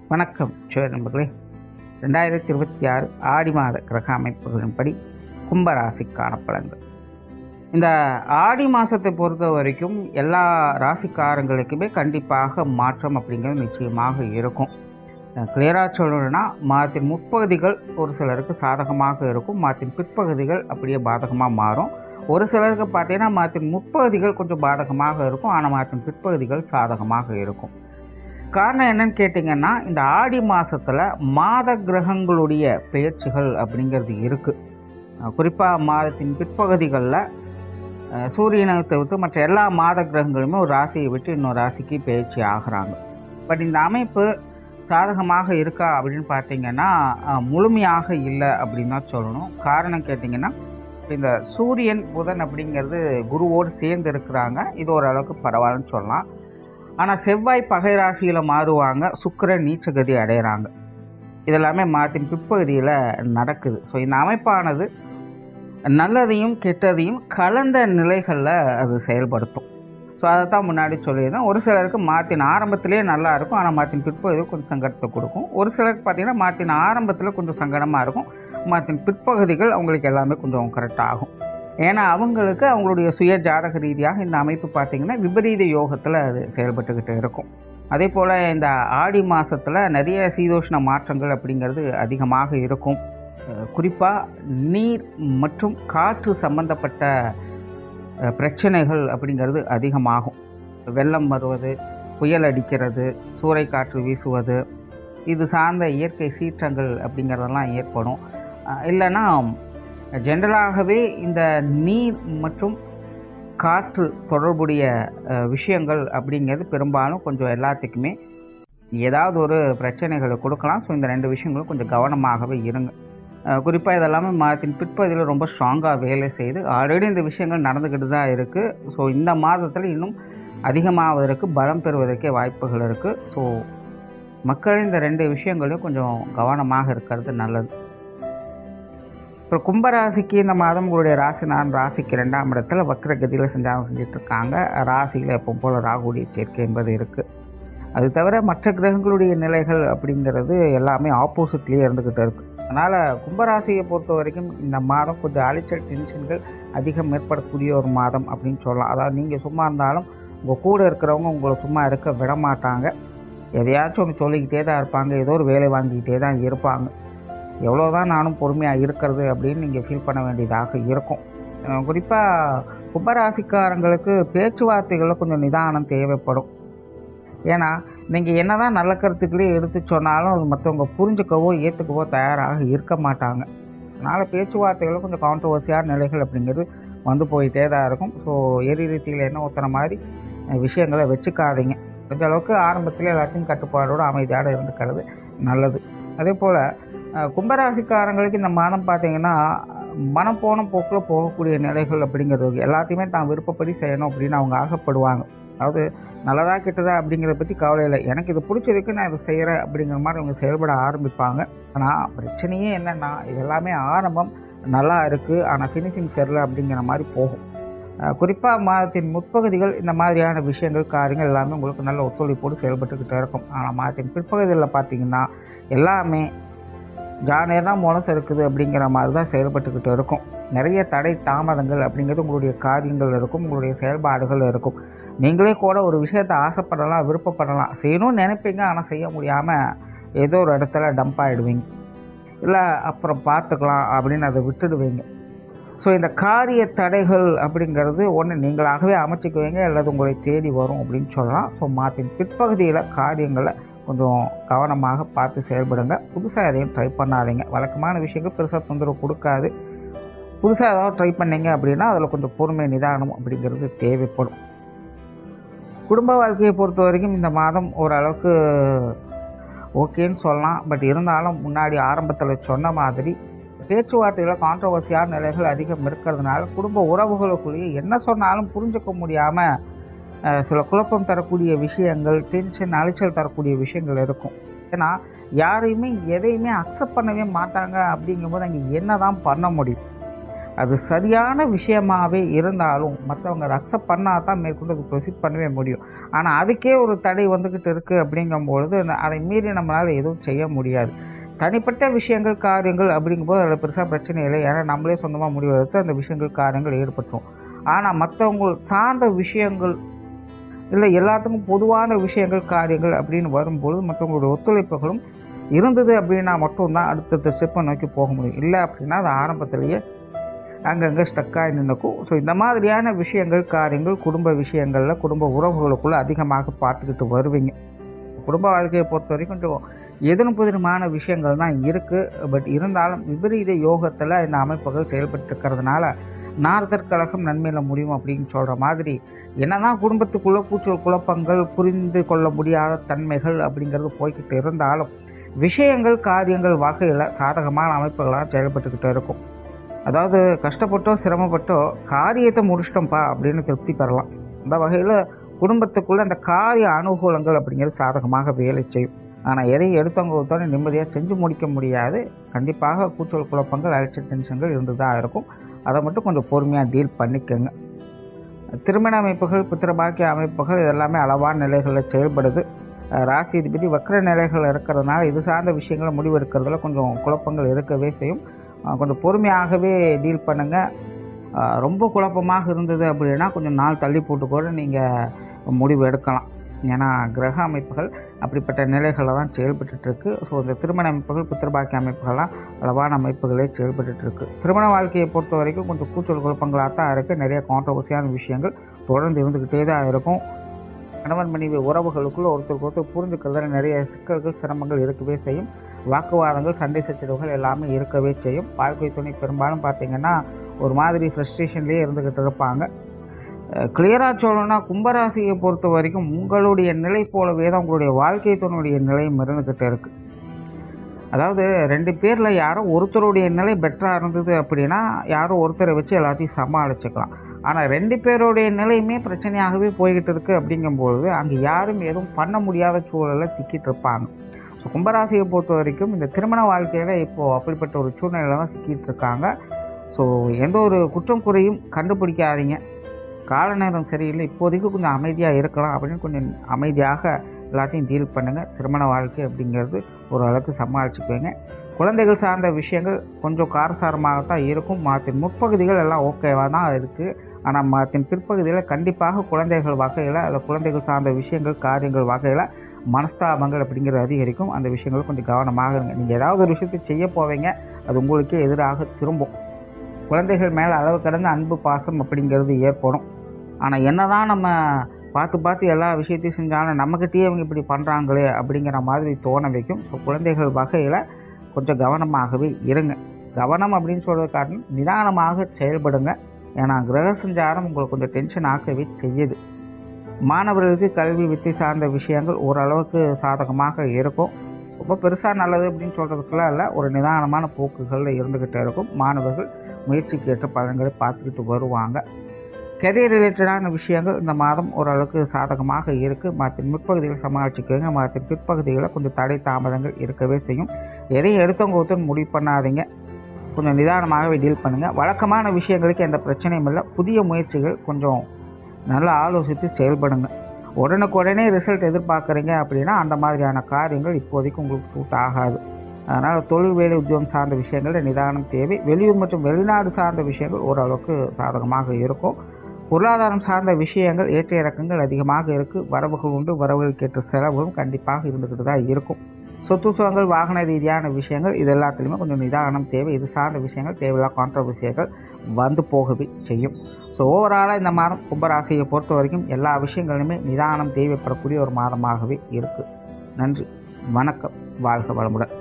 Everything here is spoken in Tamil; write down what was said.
வணக்கம் நண்பர்களே. 2026 ஆடி மாத கிரக அமைப்புகளின்படி கும்பராசிக்கான பலன்கள். இந்த ஆடி மாதத்தை பொறுத்த வரைக்கும் எல்லா ராசிக்காரங்களுக்குமே கண்டிப்பாக மாற்றம் அப்படிங்கிறது நிச்சயமாக இருக்கும். கிளியராக சொல்லணும்னா மாதத்தின் முற்பகுதிகள் ஒரு சிலருக்கு சாதகமாக இருக்கும், மாதத்தின் பிற்பகுதிகள் அப்படியே பாதகமாக மாறும். ஒரு சிலருக்கு பார்த்தீங்கன்னா மாதத்தின் முற்பகுதிகள் கொஞ்சம் பாதகமாக இருக்கும், ஆனால் மாதத்தின் பிற்பகுதிகள் சாதகமாக இருக்கும். காரணம் என்னன்னு கேட்டிங்கன்னா, இந்த ஆடி மாதத்தில் மாத கிரகங்களுடைய பெயர்ச்சிகள் அப்படிங்கிறது இருக்குது. குறிப்பாக மாதத்தின் பிற்பகுதிகளில் சூரியனை தவிர்த்து மற்ற எல்லா மாத கிரகங்களுமே ஒரு ராசியை விட்டு இன்னொரு ராசிக்கு பெயர்ச்சி ஆகிறாங்க. பட் இந்த அமைப்பு சாதகமாக இருக்கா அப்படின்னு பார்த்தீங்கன்னா முழுமையாக இல்லை அப்படின்னு தான் சொல்லணும். காரணம் கேட்டிங்கன்னா, இந்த சூரியன் புதன் அப்படிங்கிறது குருவோடு சேர்ந்து இருக்கிறாங்க, இது ஓரளவுக்கு பரவாயில்லன்னு சொல்லலாம். ஆனால் செவ்வாய் பகை ராசியில் மாறுவாங்க, சுக்கிரன் நீச்சகதி அடைகிறாங்க. இதெல்லாமே மாதத்தின் பிற்பகுதியில் நடக்குது. ஸோ இந்த அமைப்பானது நல்லதையும் கெட்டதையும் கலந்த நிலைகளில் அது செயல்படுத்தும். ஸோ அதை தான் முன்னாடி சொல்லியிருந்தேன். ஒரு சிலருக்கு மாதத்தின் ஆரம்பத்திலே நல்லா இருக்கும், ஆனால் மாதத்தின் பிற்பகுதியில் கொஞ்சம் சங்கடத்தை கொடுக்கும். ஒரு சிலருக்கு பார்த்திங்கன்னா மாதத்தின் ஆரம்பத்தில் கொஞ்சம் சங்கடமாக இருக்கும், மாதத்தின் பிற்பகுதிகள் அவங்களுக்கு எல்லாமே கொஞ்சம் கரெக்டாக ஆகும். ஏன்னா அவங்களுக்கு அவங்களுடைய சுய ஜாதக ரீதியாக இந்த அமைப்பு பார்த்திங்கன்னா விபரீத யோகத்தில் அது செயல்பட்டுக்கிட்டு இருக்கும். அதே போல் இந்த ஆடி மாதத்தில் நிறைய சீதோஷ்ண மாற்றங்கள் அப்படிங்கிறது அதிகமாக இருக்கும். குறிப்பாக நீர் மற்றும் காற்று சம்பந்தப்பட்ட பிரச்சனைகள் அப்படிங்கிறது அதிகமாகும். வெள்ளம் வருவது, புயல் அடிக்கிறது, சூறை காற்று வீசுவது, இது சார்ந்த இயற்கை சீற்றங்கள் அப்படிங்கிறதெல்லாம் ஏற்படும். இல்லைன்னா ஜென்ரலாகவே இந்த நீர் மற்றும் காற்று தொடர்புடைய விஷயங்கள் அப்படிங்கிறது பெரும்பாலும் கொஞ்சம் எல்லாத்துக்குமே ஏதாவது ஒரு பிரச்சனைகளை கொடுக்கலாம். ஸோ இந்த ரெண்டு விஷயங்களும் கொஞ்சம் கவனமாகவே இருங்க. குறிப்பாக இதெல்லாமே மாதத்தின் பிற்பகுதியில் ரொம்ப ஸ்ட்ராங்காக வேலை செய்து ஆல்ரெடி இந்த விஷயங்கள் நடந்துக்கிட்டு தான் இருக்குது. ஸோ இந்த மாதத்தில் இன்னும் அதிகமாவதற்கு பலம் பெறுவதற்கே வாய்ப்புகள் இருக்குது. ஸோ மக்கள் இந்த ரெண்டு விஷயங்களையும் கொஞ்சம் கவனமாக இருக்கிறது நல்லது. இப்போ கும்பராசிக்கு இந்த மாதம் உங்களுடைய ராசிக்கு 2ஆம் இடத்துல வக்ரகதியில் சஞ்சாரம் செஞ்சிட்ருக்காங்க. ராசியில் எப்பவும் போல் ராகுடைய சேர்க்கை என்பது இருக்குது. அது தவிர மற்ற கிரகங்களுடைய நிலைகள் அப்படிங்கிறது எல்லாமே ஆப்போசிட்லேயே இருந்துக்கிட்டு இருக்குது. அதனால் கும்பராசியை பொறுத்த வரைக்கும் இந்த மாதம் கொஞ்சம் அலைச்சல் டென்ஷன்கள் அதிகம் ஏற்படக்கூடிய ஒரு மாதம் அப்படின்னு சொல்லலாம். அதாவது நீங்கள் சும்மா இருந்தாலும் உங்கள் கூட இருக்கிறவங்க உங்களை சும்மா இருக்க விட மாட்டாங்க. எதையாச்சும் ஒன்று சொல்லிக்கிட்டே தான் இருப்பாங்க, ஏதோ ஒரு வேலை வாங்கிக்கிட்டே தான் இருப்பாங்க. எவ்வளோதான் நானும் பொறுமையாக இருக்கிறது அப்படின்னு நீங்கள் ஃபீல் பண்ண வேண்டியதாக இருக்கும். குறிப்பாக கும்பராசிக்காரங்களுக்கு பேச்சுவார்த்தைகளில் கொஞ்சம் நிதானம் தேவைப்படும். ஏன்னா நீங்கள் என்ன தான் நல்ல கருத்துக்களே எடுத்து சொன்னாலும் அது மற்றவங்க புரிஞ்சுக்கவோ ஏற்றுக்கவோ தயாராக இருக்க மாட்டாங்க. அதனால் பேச்சுவார்த்தைகளில் கொஞ்சம் கான்ட்ரவர்சியான நிலைகள் அப்படிங்கிறது வந்து போயிட்டே தான் இருக்கும். ஸோ எரிரீதியில் என்ன ஊற்றுற மாதிரி விஷயங்களை வச்சுக்காதீங்க. கொஞ்சம் அளவுக்கு ஆரம்பத்தில் எல்லாத்தையும் கட்டுப்பாடோடு அமைதியாக இருந்துக்கிறது நல்லது. அதே போல் கும்பராசிக்காரங்களுக்கு இந்த மாதம் பார்த்திங்கன்னா மனம் போன போக்கில் போகக்கூடிய நிலைகள் அப்படிங்கிறது எல்லாத்தையுமே தான் விருப்பப்படி செய்யணும் அப்படின்னு அவங்க ஆசைப்படுவாங்க. அதாவது நல்லதா கெட்டதா அப்படிங்கிறத பற்றி கவலை இல்லை, எனக்கு இது பிடிச்சிருக்கு நான் இதை செய்கிறேன் அப்படிங்கிற மாதிரி அவங்க செயல்பட ஆரம்பிப்பாங்க. ஆனால் பிரச்சனையே என்னென்னா இது எல்லாமே ஆரம்பம் நல்லா இருக்குது, ஆனால் ஃபினிஷிங் சரியில்லை அப்படிங்கிற மாதிரி போகும். குறிப்பாக மாதத்தின் முற்பகுதிகள் இந்த மாதிரியான விஷயங்கள் காரியங்கள் எல்லாமே உங்களுக்கு நல்ல ஒத்துழைப்போடு செயல்பட்டுக்கிட்டே இருக்கும். ஆனால் மாதத்தின் பிற்பகுதியில் பார்த்திங்கன்னா எல்லாமே ஜானே தான் மனசு இருக்குது அப்படிங்கிற மாதிரி தான் செயல்பட்டுக்கிட்டு இருக்கும். நிறைய தடை தாமதங்கள் அப்படிங்கிறது உங்களுடைய காரியங்கள் இருக்கும், உங்களுடைய செயல்பாடுகள் இருக்கும். நீங்களே கூட ஒரு விஷயத்தை ஆசைப்படலாம், விருப்பப்படலாம், செய்யணும்னு நினைப்பீங்க, ஆனால் செய்ய முடியாமல் ஏதோ ஒரு இடத்துல டம்ப் ஆகிடுவீங்க, இல்லை அப்புறம் பார்த்துக்கலாம் அப்படின்னு அதை விட்டுடுவீங்க. ஸோ இந்த காரிய தடைகள் அப்படிங்கிறது ஒன்று நீங்களாகவே அமைச்சிக்குவீங்க, அல்லது உங்களை தேடி வரும் அப்படின்னு சொல்லலாம். ஸோ மாதத்தின் பிற்பகுதியில் காரியங்களை கொஞ்சம் கவனமாக பார்த்து செயல்படுங்க. புதுசாக எதையும் ட்ரை பண்ணாதீங்க. வழக்கமான விஷயங்கள் பெருசாக தொந்தரவு கொடுக்காது. புதுசாக ஏதாவது ட்ரை பண்ணிங்க அப்படின்னா அதில் கொஞ்சம் பொறுமை நிதானம் அப்படிங்கிறது தேவைப்படும். குடும்ப வாழ்க்கையை பொறுத்த வரைக்கும் இந்த மாதம் ஓரளவுக்கு ஓகேன்னு சொல்லலாம். பட் இருந்தாலும் முன்னாடி ஆரம்பத்தில் சொன்ன மாதிரி பேச்சுவார்த்தையில் கான்ட்ரவர்சியான நிலைகள் அதிகம் இருக்கிறதுனால குடும்ப உறவுகளுக்குள்ளேயே என்ன சொன்னாலும் புரிஞ்சுக்க முடியாமல் சில குழப்பம் தரக்கூடிய விஷயங்கள், டென்ஷன் அலைச்சல் தரக்கூடிய விஷயங்கள் இருக்கும். ஏன்னா யாரையுமே எதையுமே அக்செப்ட் பண்ணவே மாட்டாங்க. அப்படிங்கும்போது அங்கே என்ன தான் பண்ண முடியும்? அது சரியான விஷயமாகவே இருந்தாலும் மற்றவங்க அதை அக்செப்ட் பண்ணால் தான் மேற்கொண்டு அது ப்ரொசீட் பண்ணவே முடியும். ஆனால் அதுக்கே ஒரு தடை வந்துக்கிட்டு இருக்குது அப்படிங்கும்பொழுது அதை மீறி நம்மளால் எதுவும் செய்ய முடியாது. தனிப்பட்ட விஷயங்கள் காரியங்கள் அப்படிங்கும்போது அதில் பெருசாக பிரச்சனை இல்லை. ஏன்னா நம்மளே சொந்தமாக முடிவெடுத்து அந்த விஷயங்கள் காரியங்கள் ஏற்பட்டுரும். ஆனால் மற்றவங்க சார்ந்த விஷயங்கள் இல்லை எல்லாத்துக்கும் பொதுவான விஷயங்கள் காரியங்கள் அப்படின்னு வரும்பொழுது மற்றவங்களுடைய ஒத்துழைப்புகளும் இருந்தது அப்படின்னா மட்டும்தான் அடுத்தடுத்த ஸ்டெப்பை நோக்கி போக முடியும். இல்லை அப்படின்னா அது ஆரம்பத்திலேயே அங்கங்கே ஸ்டக்காகி நின்றுக்கும். ஸோ இந்த மாதிரியான விஷயங்கள் காரியங்கள் குடும்ப விஷயங்களில் குடும்ப உறவுகளுக்குள்ளே அதிகமாக பார்த்துக்கிட்டு வருவீங்க. குடும்ப வாழ்க்கையை பொறுத்த வரைக்கும் கொஞ்சம் எதிரும் புதிருமான விஷயங்கள் தான் இருக்குது. பட் இருந்தாலும் விபரீத யோகத்தில் இந்த அமைப்புகள் செயல்பட்டு இருக்கிறதுனால நாரதர் கழகம் நன்மையில் முடியும் அப்படின்னு சொல்கிற மாதிரி என்னதான் குடும்பத்துக்குள்ளே கூச்சல் குழப்பங்கள் புரிந்து கொள்ள முடியாத தன்மைகள் அப்படிங்கிறது போய்கிட்டு இருந்தாலும் விஷயங்கள் காரியங்கள் வகையில் சாதகமான அமைப்புகளாக செயல்பட்டுக்கிட்டு இருக்கும். அதாவது கஷ்டப்பட்டோ சிரமப்பட்டோ காரியத்தை முடிச்சிட்டோம்ப்பா அப்படின்னு திருப்தி பெறலாம். அந்த வகையில் குடும்பத்துக்குள்ளே அந்த காரிய அனுகூலங்கள் அப்படிங்கிறது சாதகமாக வேலை செய்யும். ஆனால் எதையும் எடுத்தவங்க நிம்மதியாக செஞ்சு முடிக்க முடியாது. கண்டிப்பாக கூச்சல் குழப்பங்கள் அலட்சிய டென்ஷன்கள் இருந்து தான் இருக்கும். அதை மட்டும் கொஞ்சம் பொறுமையாக டீல் பண்ணிக்கோங்க. திருமண அமைப்புகள் பித்திரபாக்கிய அமைப்புகள் இதெல்லாமே அளவான நிலைகளில் செயல்படுது. ராசி அதிபதி வக்ர நிலைகள் இருக்கிறதுனால இது சார்ந்த விஷயங்களை முடிவெடுக்கிறதுல கொஞ்சம் குழப்பங்கள் இருக்கவே செய்யும். கொஞ்சம் பொறுமையாகவே டீல் பண்ணுங்கள். ரொம்ப குழப்பமாக இருந்தது அப்படின்னா கொஞ்சம் நாள் தள்ளி போட்டு கூட நீங்கள் முடிவு எடுக்கலாம். ஏன்னா கிரக அமைப்புகள் அப்படிப்பட்ட நிலைகளில் தான் செயல்பட்டுருக்கு. ஸோ இந்த திருமண அமைப்புகள் பித்திரபாக்கிய அமைப்புகள்லாம் அளவான அமைப்புகளே செயல்பட்டுருக்கு. திருமண வாழ்க்கையை பொறுத்த வரைக்கும் கொஞ்சம் கூச்சல் குழப்பங்களாக தான் இருக்குது. நிறைய கான்ட்ரவர்சியான விஷயங்கள் தொடர்ந்து இருந்துக்கிட்டே தான் இருக்கும். கணவன் மனைவி உறவுகளுக்குள்ள ஒருத்தருக்கு ஒருத்தர் புரிஞ்சுக்கிறதுல நிறைய சிக்கல்கள் சிரமங்கள் இருக்கவே செய்யும். வாக்குவாதங்கள் சண்டை சச்சரவுகள் எல்லாமே இருக்கவே செய்யும். வாழ்க்கை துணை பெரும்பாலும் பார்த்திங்கன்னா ஒரு மாதிரி ஃப்ரஸ்ட்ரேஷன்லேயே இருந்துக்கிட்டு இருப்பாங்க. கிளியராக சொல்லணும்னா கும்பராசியை பொறுத்த வரைக்கும் உங்களுடைய நிலை போலவே தான் உங்களுடைய வாழ்க்கை துணையுடைய நிலையும் இருந்துக்கிட்டு இருக்குது. அதாவது 2 பேரில் யாரோ ஒருத்தருடைய நிலை பெட்டராக இருந்தது அப்படின்னா யாரோ ஒருத்தரை வச்சு எல்லாத்தையும் சமாளிச்சுக்கலாம். ஆனால் 2 பேருடைய நிலையுமே பிரச்சனையாகவே போய்கிட்டு இருக்குது அப்படிங்கும்போது அங்கே யாரும் எதுவும் பண்ண முடியாத சூழலில் சிக்கிட்டு இருப்பாங்க. ஸோ கும்பராசியை பொறுத்த வரைக்கும் இந்த திருமண வாழ்க்கையில் இப்போது அப்படிப்பட்ட ஒரு சூழ்நிலையில் தான் சிக்கிட்டு இருக்காங்க. ஸோ எந்த ஒரு குற்றம் குறையும் கண்டுபிடிக்காதீங்க. கால நேரம் சரியில்லை, இப்போதைக்கு கொஞ்சம் அமைதியாக இருக்கலாம் அப்படின்னு கொஞ்சம் அமைதியாக எல்லாத்தையும் டீல் பண்ணுங்கள். திருமண வாழ்க்கை அப்படிங்கிறது ஓரளவுக்கு சமாளிச்சுக்குவீங்க. குழந்தைகள் சார்ந்த விஷயங்கள் கொஞ்சம் காரசாரமாகத்தான் இருக்கும். மாதத்தின் முற்பகுதிகள் எல்லாம் ஓகேவாக தான் இருக்குது. ஆனால் மாதத்தின் பிற்பகுதியில் கண்டிப்பாக குழந்தைகள் வகையில் அதில் குழந்தைகள் சார்ந்த விஷயங்கள் காரியங்கள் வகையில் மனஸ்தாபங்கள் அப்படிங்கிறது அதிகரிக்கும். அந்த விஷயங்கள் கொஞ்சம் கவனமாக இருங்க. நீங்கள் ஏதாவது ஒரு விஷயத்தை செய்ய போவீங்க, அது உங்களுக்கே எதிராக திரும்பும். குழந்தைகள் மேலே அளவு கடந்த அன்பு பாசம் அப்படிங்கிறது ஏற்படும். ஆனால் என்ன தான் நம்ம பார்த்து எல்லா விஷயத்தையும் செஞ்சாலும் நம்மக்கிட்டேயே அவங்க இப்படி பண்ணுறாங்களே அப்படிங்கிற மாதிரி தோண வைக்கும். ஸோ குழந்தைகள் வகையில் கொஞ்சம் கவனமாகவே இருங்க. கவனம் அப்படின்னு சொல்கிறது காரணம் நிதானமாக செயல்படுங்க. ஏன்னா கிரக சஞ்சாரம் உங்களை கொஞ்சம் டென்ஷன் ஆக்கவே செய்யுது. மாணவர்களுக்கு கல்வி வித்தை சார்ந்த விஷயங்கள் ஓரளவுக்கு சாதகமாக இருக்கும். ரொம்ப பெருசாக நல்லது அப்படின்னு சொல்கிறதுக்குலாம் இல்லை, ஒரு நிதானமான போக்குகளில் இருந்துக்கிட்டே இருக்கும். மாணவர்கள் முயற்சிக்கு ஏற்ற பலன்களை பார்த்துக்கிட்டு வருவாங்க. கெரியர் ரிலேட்டடான விஷயங்கள் இந்த மாதம் ஓரளவுக்கு சாதகமாக இருக்குது. மாதத்தின் முற்பகுதிகளை சமாளிச்சுக்கோங்க. மாதத்தின் பிற்பகுதிகளில் கொஞ்சம் தடை தாமதங்கள் இருக்கவே செய்யும். எதையும் எடுத்தவங்க ஒருத்தர் முடிவு பண்ணாதீங்க. கொஞ்சம் நிதானமாகவே டீல் பண்ணுங்கள். வழக்கமான விஷயங்களுக்கு எந்த பிரச்சனையும் இல்லை. புதிய முயற்சிகள் கொஞ்சம் நல்லா ஆலோசித்து செயல்படுங்க. உடனுக்குடனே ரிசல்ட் எதிர்பார்க்குறீங்க அப்படின்னா அந்த மாதிரியான காரியங்கள் இப்போதைக்கு உங்களுக்கு சூட் ஆகாது. அதனால் தொழில் வேலை உத்தியோகம் சார்ந்த விஷயங்களில் நிதானம் தேவை. வெளியூர் மற்றும் வெளிநாடு சார்ந்த விஷயங்கள் ஓரளவுக்கு சாதகமாக இருக்கும். பொருளாதாரம் சார்ந்த விஷயங்கள் ஏற்ற இறக்கங்கள் அதிகமாக இருக்குது. வரவுகள் உண்டு, வரவுகளுக்கு ஏற்ற செலவுகளும் கண்டிப்பாக இருந்துக்கிட்டு தான் இருக்கும். சொத்து சுகங்கள் வாகன ரீதியான விஷயங்கள் இது எல்லாத்துலேயுமே கொஞ்சம் நிதானம் தேவை. இது சார்ந்த விஷயங்கள் தேவையில்லா கான்ட்ரவர்சிகள் வந்து போகவே செய்யும். ஸோ ஓவராலாக இந்த மாதம் கும்பராசியை பொறுத்த வரைக்கும் எல்லா விஷயங்களுமே நிதானம் தேவைப்படக்கூடிய ஒரு மாதமாகவே இருக்குது. நன்றி, வணக்கம், வாழ்க வளமுடன்.